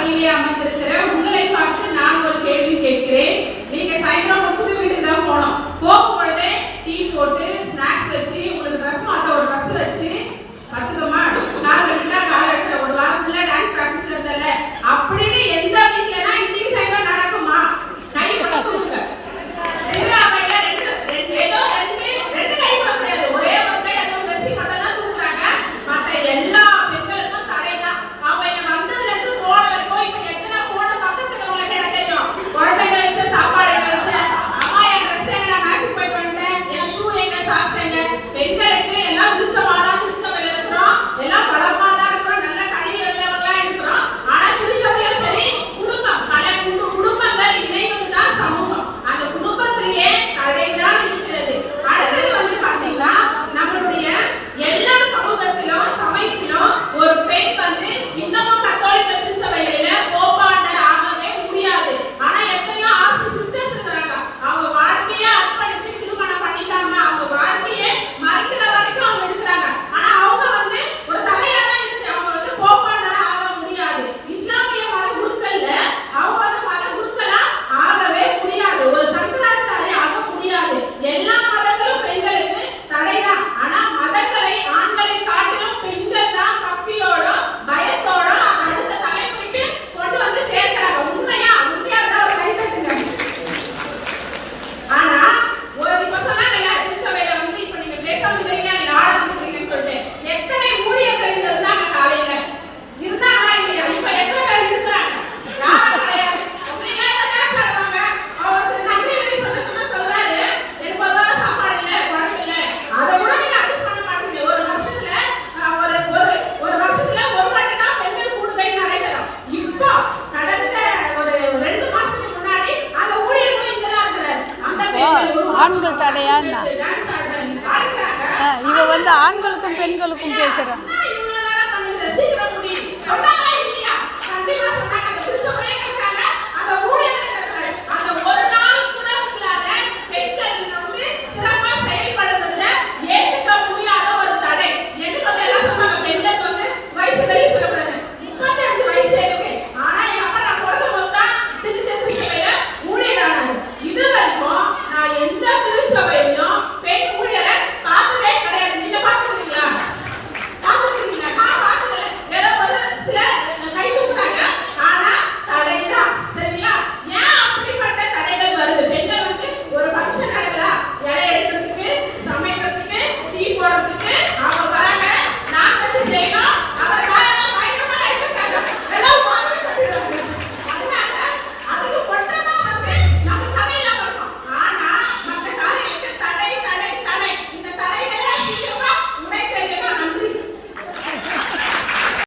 சபையிலே அமர்ந்திருக்கிற உங்களை பார்த்து நான் ஒரு கேள்வி கேட்கிறேன். நீங்க சாயந்தரம் முடிச்சுட்டு வீட்டுக்கு தான் போனோம். போகும்பொழுதே டீ போட்டு ஸ்நாக்ஸ் வச்சு உங்களுக்கு ட்ரெஸ் மாத்த ஒரு ட்ரெஸ் வச்சு படுத்துக்கோமா 4 மணிக்கு தான் காலை எடுக்கிற ஒரு வாரம் ஃபுல்லா டான்ஸ் ப்ராக்டிஸ்ல இருந்தல அப்படின்னு எந்த வீட்லனா இன்னைக்கு சாயந்தரம் நடக்குமா? கை போட்டு தூக்குங்க. எல்லாமையில ஏதோ ரெண்டு கை போட முடியாது. ஒரே ஒரு கை அந்த பெருசி மட்டும் தான் தூக்குறாங்க. மத்த எல்லா பெண்களுக்கும் தடைதான். அவங்க இங்க வந்ததுல இருந்து போன வரைக்கும் இப்ப எத்தனை போன பக்கத்துல உங்களுக்கு என்ன தெரியும்? குழந்தைங்க வச்ச சாப்பாடு வச்ச அம்மா என் ட்ரெஸ் எங்க நான் மேட்ச் போய் பண்ணிட்டேன். என் ஷூ எங்க சாக்ஸ் எங்க பெண்களுக்கு எல்லாம் விருச்சமாதான் திருச்சபையில இருக்கிறோம். எல்லாம் பலமா தான் இருக்கிறோம். நல்ல கடி உள்ளவங்களா இருக்கிறோம். ஆனா திருச்சபையும் சரி குடும்பம் பல குடும்பங்கள் இணைவதுதான் சமூகம். அந்த குடும்பத்திலேயே தடைதான் இருக்கிறது. அடுத்தது வந்து பாத்தீங்கன்னா நம்மளுடைய எல்லா சமூகத்திலும் சமயத்திலும் ஒரு பெண் வந்து இன்னமும் கத்தோலிக்க திருச்சபையில போப்பாண்டர் ஆகவே முடியாது. ஆனா எத்தனையோ ஆர்சி சிஸ்டர்ஸ் இருக்கிறாங்க. அவங்க வாழ்க்கையை அர்ப்பணிச்சு திருமணம் பண்ணிட்டாங்க. அவங்க வாழ்க்கையை மறிக்கிற வரைக்கும் அவங்க இருக்கிறாங்க. ஆனா அவங்க வந்து ஒரு தலையா தான் இருக்கு. அவங்க வந்து போப்பாண்டர் ஆக முடியாது. இஸ்லாமிய மத குருக்கள்ல அவங்க வந்து மத குருக்களா ஆகவே முடியாது. ஒரு சங்கராச்சாரி ஆக முடியாது. எல்லா மதங்களும் பெண்களுக்கு தடைதான். ஆனா மதங்களை ஆண்களை காட்டிலும் பெண்கள் தான் பக்தியோட பயத்தோட அடுத்த தலைமுறைக்கு கொண்டு வந்து சேர்க்கிறாங்க. உண்மையா தான் ஒரு கை தட்டுங்க. ஆனா ஒரு இப்ப சொன்னாங்கல்ல திருச்சபையில வந்து இப்ப நீங்க பேச வந்தீங்க நீங்க ஆட வந்தீங்கன்னு சொல்லிட்டு எத்தனை ஊழியர்கள் இருந்தாங்க காலையில இருந்தாங்களா இல்லையா? இப்ப எத்தனை பேர் இருக்கிறாங்க? யாரும் கிடையாது. அப்படின்னா டான்ஸ் ஆடுவாங்க. அவர் நன்றி வெளி சொன்ன சொல்றாரு எனக்கு ஒரு வாரம் சாப்பாடு இல்ல குழம்பு இல்ல அதை கூட நீங்க அட்ஜஸ்ட் பண்ண மாட்டீங்க. ஒரு வருஷத்துல ஒரு வருஷத்துல ஒரு வாட்டி தான் பெண்கள் கூடுகை நடைபெறும். இப்போ கடந்த ஒரு 2 மாசத்துக்கு முன்னாடி அந்த ஊழியர்கள் இங்கதான் இருக்கிறார். அந்த பெண்கள் ஆண்கள் தடையா? டான்ஸ் ஆடுறாங்க. இவ வந்து ஆண்களுக்கும் பெண்களுக்கும் பேசுறேன்.